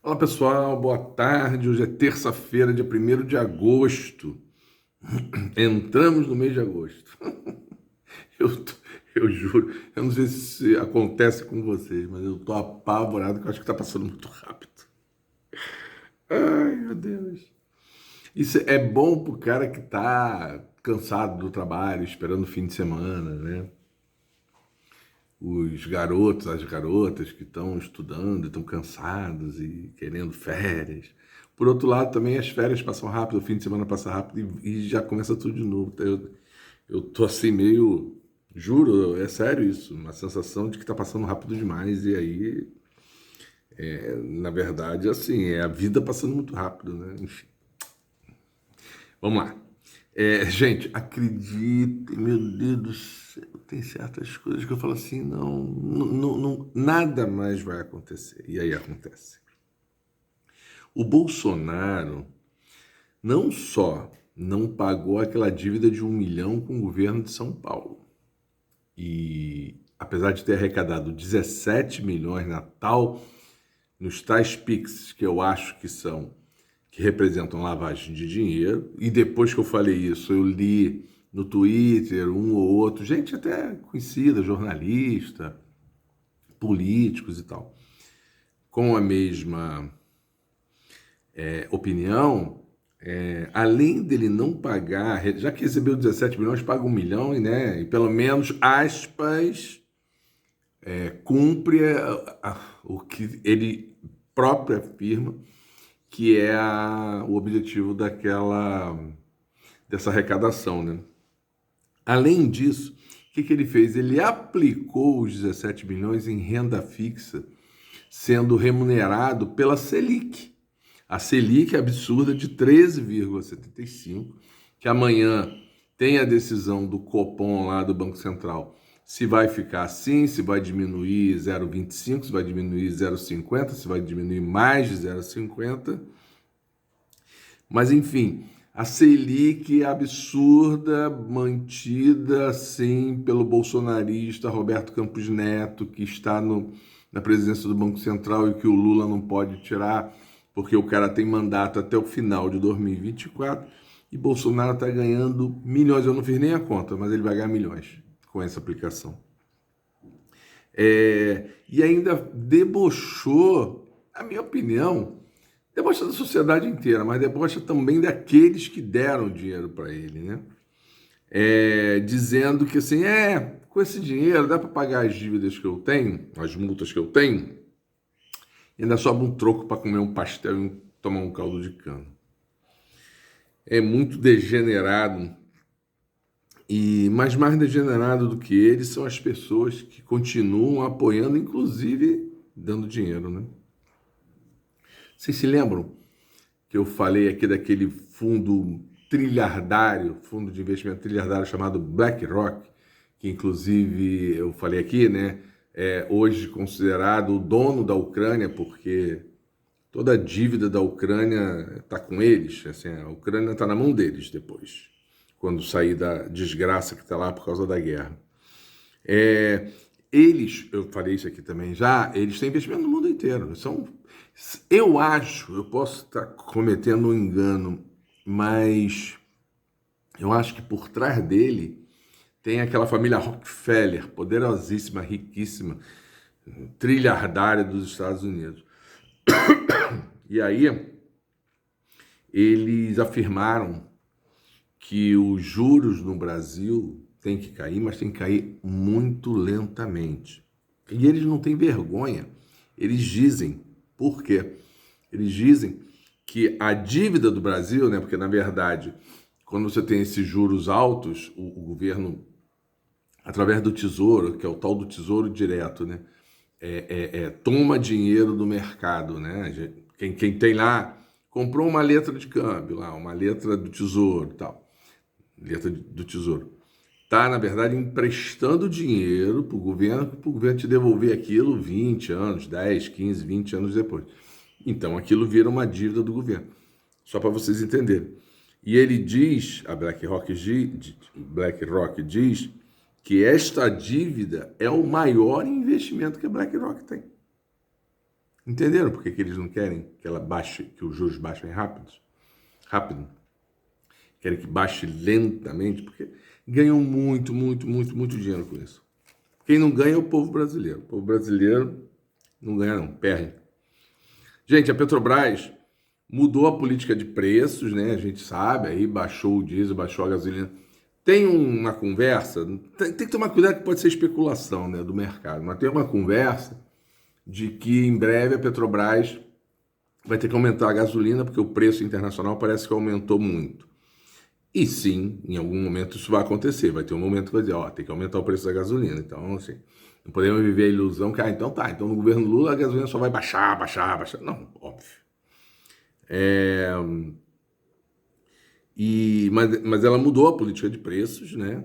Fala pessoal, boa tarde. Hoje é terça-feira, dia 1º de agosto. Entramos no mês de agosto. Eu, tô- eu juro, eu não sei se acontece com vocês, mas eu tô apavorado que eu acho que tá passando muito rápido. Ai, meu Deus. Isso é bom pro cara que tá cansado do trabalho, esperando o fim de semana, né? Os garotos, as garotas que estão estudando, estão cansados e querendo férias. Por outro lado, também as férias passam rápido, o fim de semana passa rápido e já começa tudo de novo. Eu tô assim meio, juro, é sério isso, uma sensação de que tá passando rápido demais e aí, na verdade, assim, é a vida passando muito rápido, né? Enfim, vamos lá. Gente, acreditem, meu Deus do céu, tem certas coisas que eu falo assim, nada mais vai acontecer. E aí acontece. O Bolsonaro não só não pagou aquela dívida de 1 milhão com o governo de São Paulo, e apesar de ter arrecadado 17 milhões nos tais PIX, que eu acho que representam lavagem de dinheiro. E depois que eu falei isso, eu li no Twitter um ou outro, gente até conhecida, jornalista, políticos e tal, com a mesma opinião. Além dele não pagar, já que recebeu 17 milhões, paga 1 milhão, né? E pelo menos, aspas, cumpre o que ele próprio afirma que é o objetivo dessa arrecadação, né? Além disso, o que ele fez? Ele aplicou os 17 milhões em renda fixa, sendo remunerado pela Selic. A Selic absurda de 13,75, que amanhã tem a decisão do Copom lá do Banco Central, se vai ficar assim, se vai diminuir 0,25, se vai diminuir 0,50, se vai diminuir mais de 0,50. Mas enfim, a Selic absurda, mantida assim pelo bolsonarista Roberto Campos Neto, que está na presidência do Banco Central e que o Lula não pode tirar, porque o cara tem mandato até o final de 2024, e Bolsonaro está ganhando milhões. Eu não fiz nem a conta, mas ele vai ganhar milhões com essa aplicação. E ainda debochou, na minha opinião, debocha da sociedade inteira, mas debocha também daqueles que deram dinheiro para ele, né? Dizendo que assim, com esse dinheiro dá para pagar as dívidas que eu tenho, as multas que eu tenho, e ainda sobra um troco para comer um pastel e tomar um caldo de cana. É muito degenerado, mas mais degenerado do que ele são as pessoas que continuam apoiando, inclusive dando dinheiro, né? Vocês se lembram que eu falei aqui daquele fundo de investimento trilhardário chamado BlackRock, que inclusive eu falei aqui, né, é hoje considerado o dono da Ucrânia, porque toda a dívida da Ucrânia está com eles, assim, a Ucrânia está na mão deles depois, quando sair da desgraça que está lá por causa da guerra. Eles, eu falei isso aqui também já, eles têm investimento no mundo inteiro. Eu acho, eu posso estar cometendo um engano, mas eu acho que por trás dele tem aquela família Rockefeller, poderosíssima, riquíssima, trilhardária dos Estados Unidos. E aí eles afirmaram que os juros no Brasil têm que cair, mas tem que cair muito lentamente. E eles não têm vergonha. Eles dizem, por quê? Eles dizem que a dívida do Brasil, né, porque na verdade, quando você tem esses juros altos, o governo, através do Tesouro, que é o tal do Tesouro Direto, né, toma dinheiro do mercado, né? Quem tem lá, comprou uma letra de câmbio, lá, uma letra do Tesouro, tal, letra do Tesouro, tá, na verdade, emprestando dinheiro para o governo te devolver aquilo 20 anos, 10, 15, 20 anos depois. Então, aquilo vira uma dívida do governo. Só para vocês entenderem. E ele diz, a BlackRock diz que esta dívida é o maior investimento que a BlackRock tem. Entenderam por que eles não querem que ela baixe, que os juros baixem rápido? Querem que baixe lentamente, porque ganham muito, muito, muito, muito dinheiro com isso. Quem não ganha é o povo brasileiro. O povo brasileiro não ganha não, perde. Gente, a Petrobras mudou a política de preços, né? A gente sabe, aí baixou o diesel, baixou a gasolina. Tem uma conversa, tem que tomar cuidado que pode ser especulação, né, do mercado, mas tem uma conversa de que em breve a Petrobras vai ter que aumentar a gasolina porque o preço internacional parece que aumentou muito. E sim, em algum momento isso vai acontecer, vai ter um momento que vai dizer, ó, tem que aumentar o preço da gasolina. Então, assim, não podemos viver a ilusão que, então tá, então no governo Lula a gasolina só vai baixar. Não, óbvio. Mas ela mudou a política de preços, né?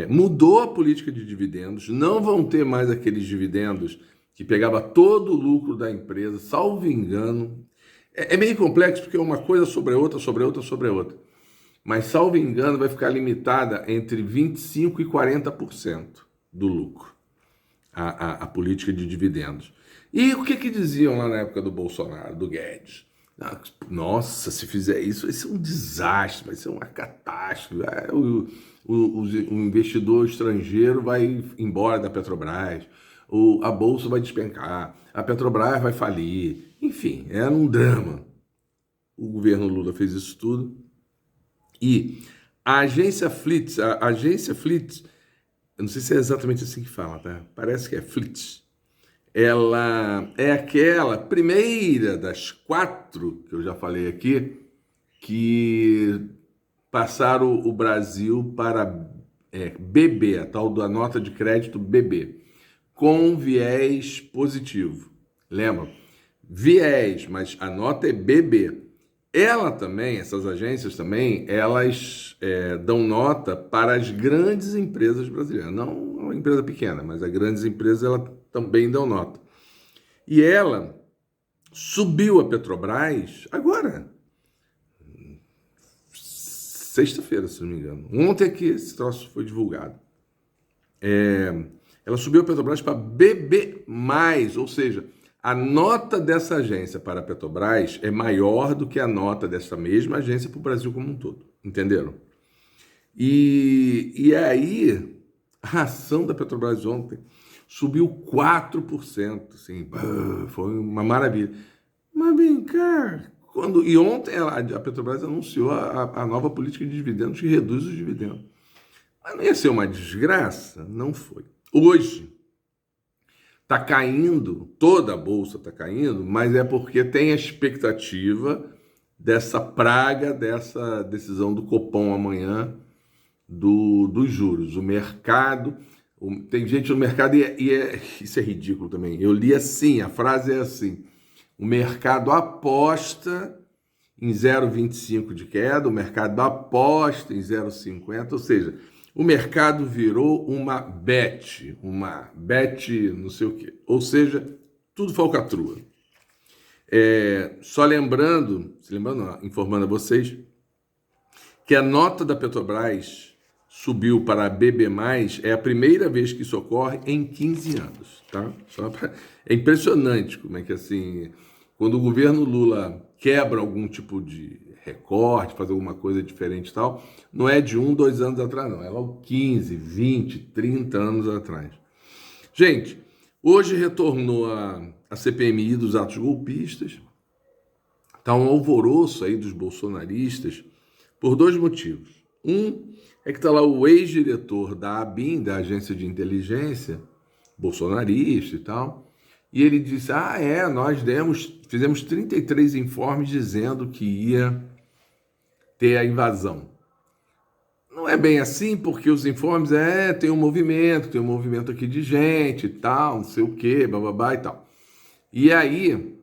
Mudou a política de dividendos, não vão ter mais aqueles dividendos que pegava todo o lucro da empresa, salvo engano. É meio complexo porque é uma coisa sobre a outra, sobre a outra, sobre a outra. Mas, salvo engano, vai ficar limitada entre 25% e 40% do lucro, a política de dividendos. E o que diziam lá na época do Bolsonaro, do Guedes? Nossa, se fizer isso, vai ser um desastre, vai ser uma catástrofe. O investidor estrangeiro vai embora da Petrobras, a Bolsa vai despencar, a Petrobras vai falir. Enfim, era um drama. O governo Lula fez isso tudo. E a agência Flitz, eu não sei se é exatamente assim que fala, tá? Parece que é Flitz. Ela é aquela primeira das 4 que eu já falei aqui que passaram o Brasil para BB, a tal da nota de crédito BB, com viés positivo. Lembra? Viés, mas a nota é BB. Ela também, essas agências também, elas dão nota para as grandes empresas brasileiras. Não uma empresa pequena, mas as grandes empresas ela também dão nota. E ela subiu a Petrobras agora, sexta-feira, se não me engano. Ontem é que esse troço foi divulgado. Ela subiu a Petrobras para BB+, ou seja, a nota dessa agência para a Petrobras é maior do que a nota dessa mesma agência para o Brasil como um todo. Entenderam? E aí, a ação da Petrobras ontem subiu 4%. Assim, foi uma maravilha. Mas vem cá, e ontem a Petrobras anunciou a nova política de dividendos que reduz os dividendos. Mas não ia ser uma desgraça? Não foi. Hoje, está caindo, toda a Bolsa está caindo, mas é porque tem a expectativa dessa praga, dessa decisão do Copom amanhã dos juros. O mercado, tem gente no mercado, isso é ridículo também. Eu li assim, a frase é assim, o mercado aposta em 0,25 de queda, o mercado aposta em 0,50, ou seja, o mercado virou uma bet não sei o quê. Ou seja, tudo falcatrua. Só informando a vocês, que a nota da Petrobras subiu para a BB+, é a primeira vez que isso ocorre em 15 anos. Tá? É impressionante como é que, assim, quando o governo Lula quebra algum tipo de recorte, faz alguma coisa diferente e tal, não é de 1, 2 anos atrás, não. É logo 15, 20, 30 anos atrás. Gente, hoje retornou a CPMI dos atos golpistas. Está um alvoroço aí dos bolsonaristas por 2 motivos. Um é que está lá o ex-diretor da ABIN, da Agência de Inteligência, bolsonarista e tal, e ele disse, nós fizemos 33 informes dizendo que ia ter a invasão. Não é bem assim, porque os informes tem um movimento aqui de gente e tal, não sei o quê, bababá e tal. E aí,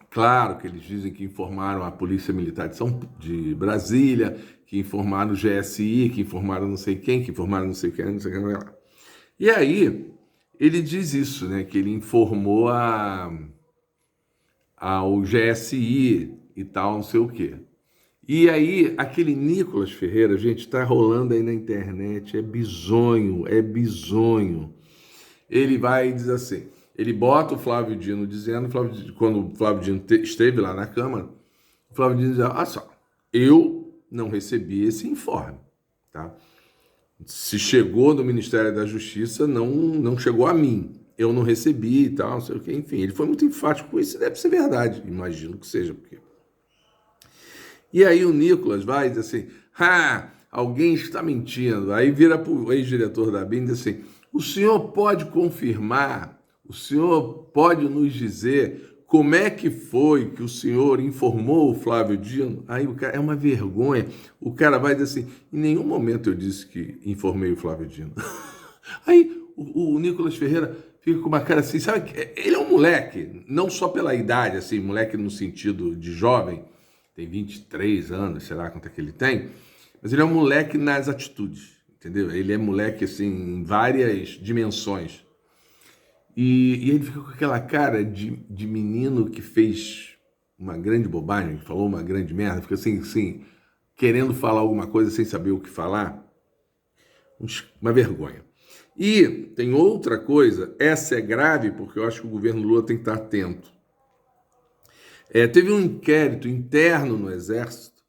claro que eles dizem que informaram a Polícia Militar de Brasília, que informaram o GSI, que informaram não sei quem, que informaram não sei quem, não sei quem. E aí, ele diz isso, né, que ele informou ao GSI e tal, não sei o quê. E aí, aquele Nicolas Ferreira, gente, tá rolando aí na internet, é bizonho. Ele vai e diz assim, Ele bota o Flávio Dino dizendo, quando o Flávio Dino esteve lá na Câmara, o Flávio Dino dizia, olha só, eu não recebi esse informe, tá? Se chegou do Ministério da Justiça, não chegou a mim. Eu não recebi e tal, não sei o que. Enfim, ele foi muito enfático com isso, deve ser verdade. Imagino que seja, porque... E aí o Nicolas vai e diz assim, alguém está mentindo. Aí vira para o ex-diretor da ABIN e diz assim, o senhor pode confirmar, o senhor pode nos dizer como é que foi que o senhor informou o Flávio Dino? Aí o cara, é uma vergonha. O cara vai dizer assim, em nenhum momento eu disse que informei o Flávio Dino. Aí o Nicolas Ferreira fica com uma cara assim, sabe? Ele é um moleque, não só pela idade, assim, moleque no sentido de jovem, tem 23 anos, sei lá quanto é que ele tem, mas ele é um moleque nas atitudes, entendeu? Ele é moleque, assim, em várias dimensões. E ele fica com aquela cara de menino que fez uma grande bobagem, que falou uma grande merda, fica assim, querendo falar alguma coisa sem saber o que falar. Uma vergonha. E tem outra coisa, essa é grave, porque eu acho que o governo Lula tem que estar atento. Teve um inquérito interno no Exército,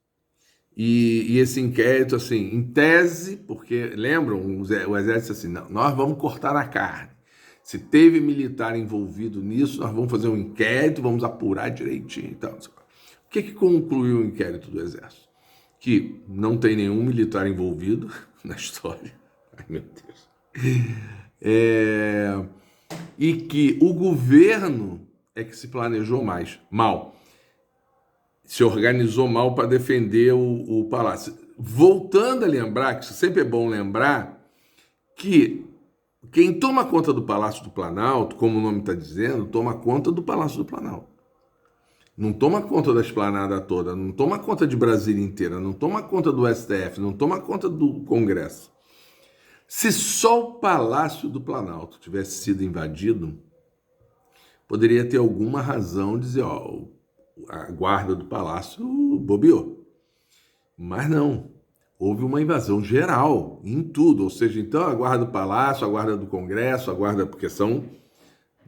e esse inquérito, assim, em tese, porque, lembram, o Exército assim, não, nós vamos cortar a carne. Se teve militar envolvido nisso, nós vamos fazer um inquérito, vamos apurar direitinho e tal. O que concluiu o inquérito do Exército? Que não tem nenhum militar envolvido na história. Ai, meu Deus. E que o governo é que se planejou mal. Se organizou mal para defender o palácio. Voltando a lembrar, que sempre é bom lembrar, que quem toma conta do Palácio do Planalto, como o nome está dizendo, toma conta do Palácio do Planalto. Não toma conta da esplanada toda, não toma conta de Brasília inteira, não toma conta do STF, não toma conta do Congresso. Se só o Palácio do Planalto tivesse sido invadido, poderia ter alguma razão de dizer, a guarda do Palácio bobeou. Mas não. Houve uma invasão geral em tudo, ou seja, então a guarda do Palácio, a guarda do Congresso, porque são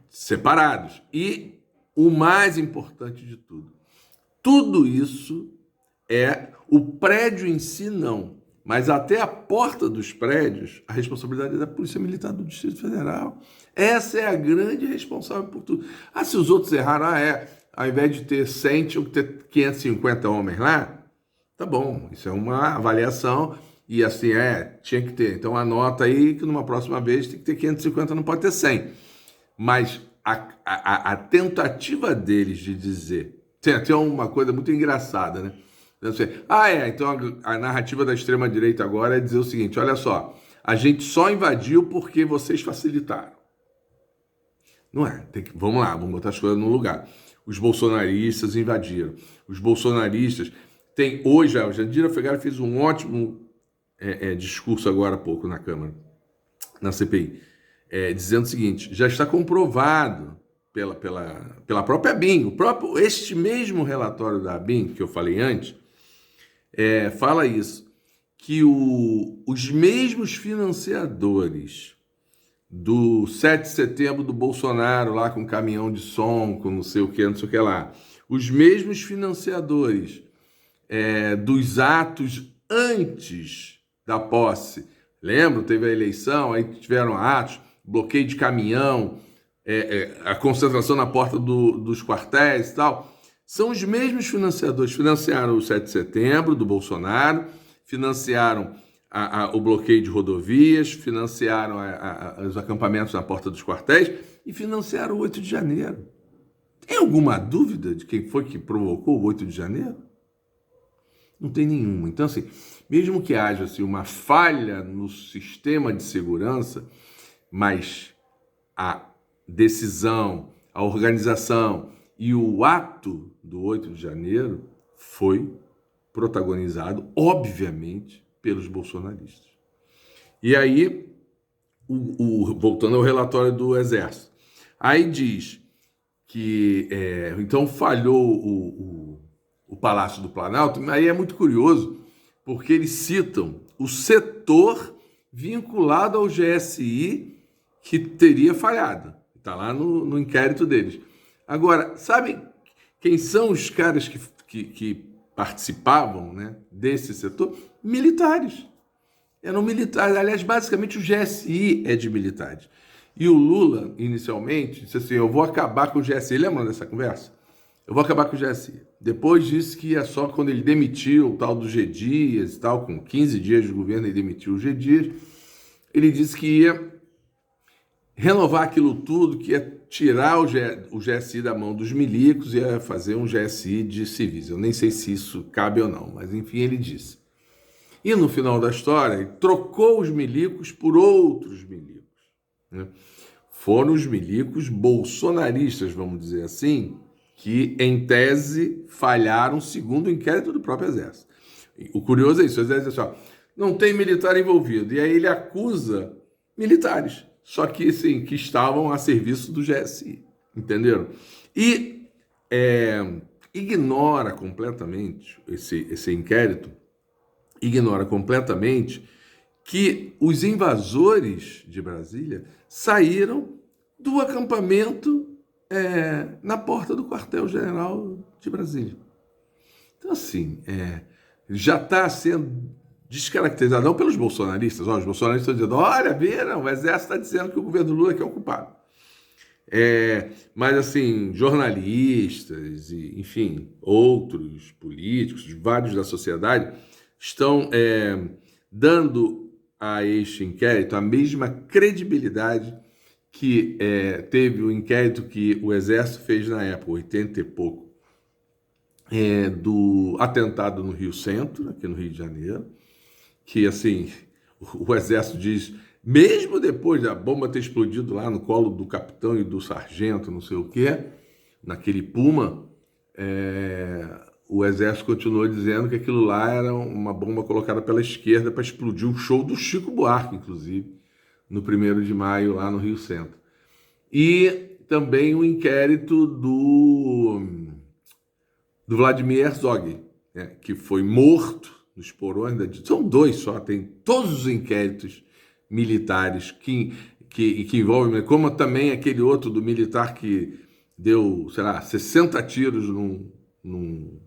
separados. E o mais importante de tudo isso é o prédio em si não, mas até a porta dos prédios, a responsabilidade é da Polícia Militar do Distrito Federal. Essa é a grande responsável por tudo. Se os outros erraram, ao invés de ter 100, tinham que ter 550 homens lá, tá bom, isso é uma avaliação e assim tinha que ter. Então anota aí que numa próxima vez tem que ter 550, não pode ter 100. Mas a tentativa deles de dizer... Tem uma coisa muito engraçada, né? Então a narrativa da extrema-direita agora é dizer o seguinte, olha só, a gente só invadiu porque vocês facilitaram. Não é, vamos lá, vamos botar as coisas no lugar. Os bolsonaristas invadiram. Os bolsonaristas... Hoje, a Jandira Fegali fez um ótimo discurso agora há pouco na Câmara, na CPI, dizendo o seguinte, já está comprovado pela própria ABIN, este mesmo relatório da ABIN, que eu falei antes, fala isso, que os mesmos financiadores do 7 de setembro do Bolsonaro, lá com caminhão de som, com não sei o que lá, os mesmos financiadores dos atos antes da posse. Lembra? Teve a eleição, aí tiveram atos, bloqueio de caminhão, a concentração na porta dos quartéis e tal. São os mesmos financiadores. Financiaram o 7 de setembro do Bolsonaro, financiaram o bloqueio de rodovias, financiaram os acampamentos na porta dos quartéis e financiaram o 8 de janeiro. Tem alguma dúvida de quem foi que provocou o 8 de janeiro? Não tem nenhuma. Então, assim, mesmo que haja assim, uma falha no sistema de segurança, mas a decisão, a organização e o ato do 8 de janeiro foi protagonizado, obviamente, pelos bolsonaristas. E aí, voltando ao relatório do Exército, aí diz que, então, falhou o Palácio do Planalto, aí é muito curioso, porque eles citam o setor vinculado ao GSI que teria falhado. Está lá no inquérito deles. Agora, sabem quem são os caras que participavam, né, desse setor? Militares. Eram militares. Aliás, basicamente o GSI é de militares. E o Lula, inicialmente, disse assim, eu vou acabar com o GSI. Lembram dessa conversa? Eu vou acabar com o GSI. Depois disse que é só quando ele demitiu o tal do G. Dias e tal, com 15 dias de governo ele demitiu o G. Dias, ele disse que ia renovar aquilo tudo, que ia tirar o GSI da mão dos milicos e ia fazer um GSI de civis. Eu nem sei se isso cabe ou não, mas enfim, ele disse. E no final da história, ele trocou os milicos por outros milicos, né? Foram os milicos bolsonaristas, vamos dizer assim, que, em tese, falharam segundo o inquérito do próprio Exército. O curioso é isso, o Exército diz assim, ó, não tem militar envolvido. E aí ele acusa militares, só que, assim, que estavam a serviço do GSI, entenderam? E ignora completamente esse inquérito, ignora completamente que os invasores de Brasília saíram do acampamento na porta do quartel-general de Brasília. Então, assim, já está sendo descaracterizado, não pelos bolsonaristas. Os bolsonaristas estão dizendo, olha, viram, o Exército está dizendo que o governo Lula é o culpado. Mas, assim, jornalistas e, enfim, outros políticos, vários da sociedade, estão dando a este inquérito a mesma credibilidade que teve o inquérito que o Exército fez na época, 80 e pouco, do atentado no Rio Centro, aqui no Rio de Janeiro, que, assim, o Exército diz, mesmo depois da bomba ter explodido lá no colo do capitão e do sargento, não sei o quê, naquele Puma, o Exército continuou dizendo que aquilo lá era uma bomba colocada pela esquerda para explodir o show do Chico Buarque, inclusive, no 1º de maio, lá no Rio Centro. E também o inquérito do Vladimir Herzog, que foi morto nos porões da ditadura. São dois só, tem todos os inquéritos militares que envolvem, como também aquele outro do militar que deu, sei lá, 60 tiros num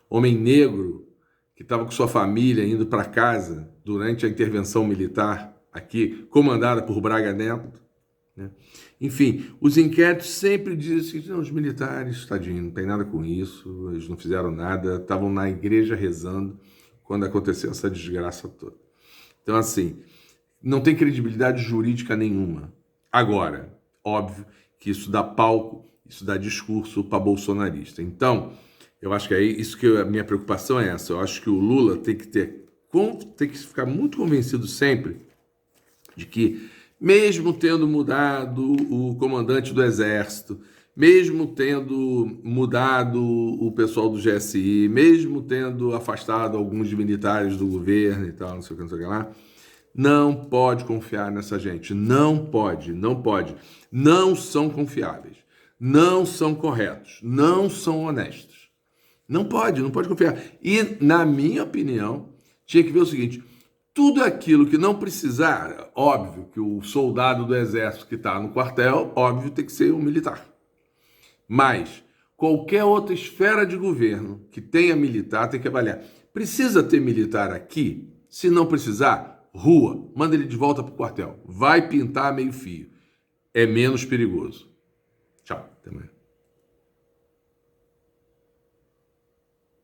homem negro que estava com sua família indo para casa durante a intervenção militar aqui, comandada por Braga Neto, né? Enfim, os inquéritos sempre dizem que os militares, tadinho, não tem nada com isso, eles não fizeram nada, estavam na igreja rezando quando aconteceu essa desgraça toda. Então, assim, não tem credibilidade jurídica nenhuma. Agora, óbvio que isso dá palco, isso dá discurso para bolsonarista. Então, eu acho que a minha preocupação é essa. Eu acho que o Lula tem que ficar muito convencido sempre de que, mesmo tendo mudado o comandante do Exército, mesmo tendo mudado o pessoal do GSI, mesmo tendo afastado alguns militares do governo e tal, não sei o que lá, não pode confiar nessa gente. Não pode. Não são confiáveis. Não são corretos. Não são honestos. Não pode confiar. E, na minha opinião, tinha que ver o seguinte, tudo aquilo que não precisar, óbvio que o soldado do Exército que está no quartel, óbvio, tem que ser um militar. Mas qualquer outra esfera de governo que tenha militar tem que avaliar. Precisa ter militar aqui? Se não precisar, rua, manda ele de volta para o quartel. Vai pintar meio fio. É menos perigoso. Tchau, até amanhã.